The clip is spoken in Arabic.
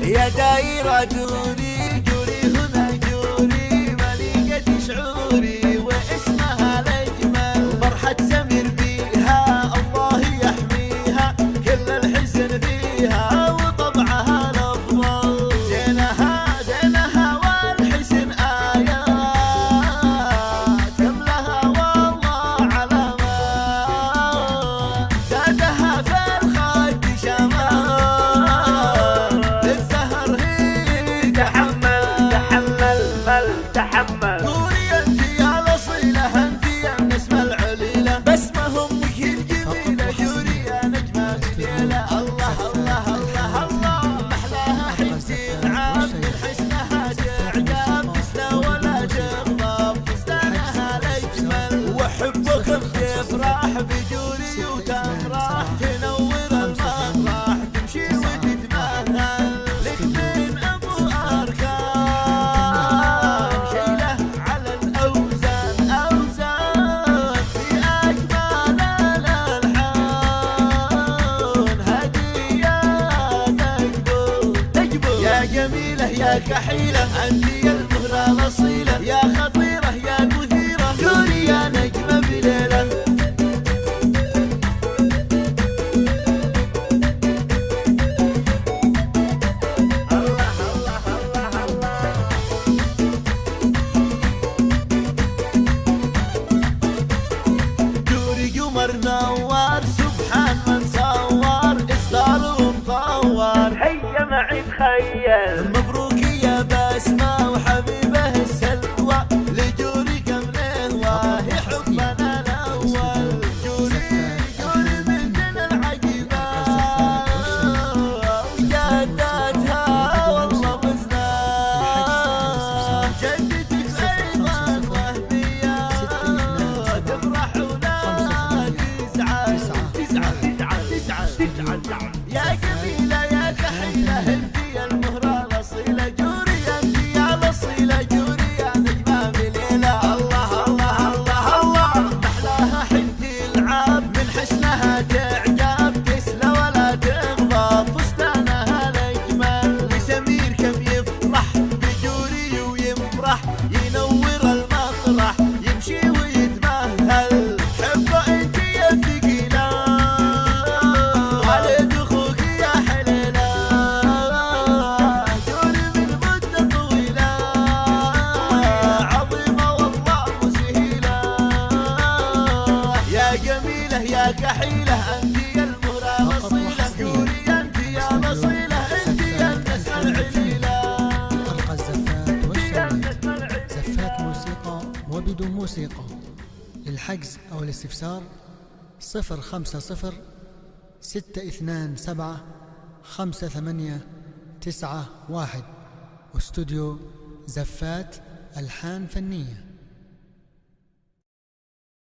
يا دايرة دوري جوري هنا جوري مليقة شعوري واسمها الأجمل فرحة سمير بيها الله يحميها كل الحزن فيها وطبعها الأفضل زينها والحزن آيات كم لها والله علامات زادها في الخد شمال تحمل دوري انت يا الاصيله انت يا النسمه العليله بسمه امك الجميله جوري يا نجمه الليله الله الله الله الله محلاها حسين عام من حسنها تعجب تسلى ولا تغضب فستانها الاجمل وحبكم تفرح بجوري وتفرح تنور المفرح تمشي وتتمهل لك من ابو اركان جميلة يا كحيلة أنت يا المهرة الأصيلة يا خطيرة يا مثيرة جوري يا نجمة بليلة الله الله الله الله جوري قمر نوار سبحان من صور إصدار ومطور هيا معي تخيل مبروك يا بسمة وحبيبه السلوى لجوري كم نهوى هي حبنا الأول جوري من دن العجيبة جدتها والله بزنا جدتك أيضا وهمية تفرح ولا تزعل يا جميلة يا كحيلة انت يا المهرة الأصيلة جوري انت يا الأصيلة جوري يا نجمة بليلة الله الله الله الله محلاها حنتي العاب من حسنها تعجب تسلى ولا تغضب فستانها الأجمل وسمير كم يفرح بجوري ويمرح ينور المطرح يمشي ويتمهل حبه انت يا ثقيلة والد اخوك يا حليلة جوري من مدة طويلة عظيمة والله مسهيلة يا جميلة يا كحيلة انت يا المهرة الأصيلة جوري انت يا الأصيلة انت يا النسمة العليلة ألقى الزفات والشريط زفات موسيقى وبدون موسيقى للحجز أو الاستفسار 050 627 5891 واستوديو زفات ألحان فنية.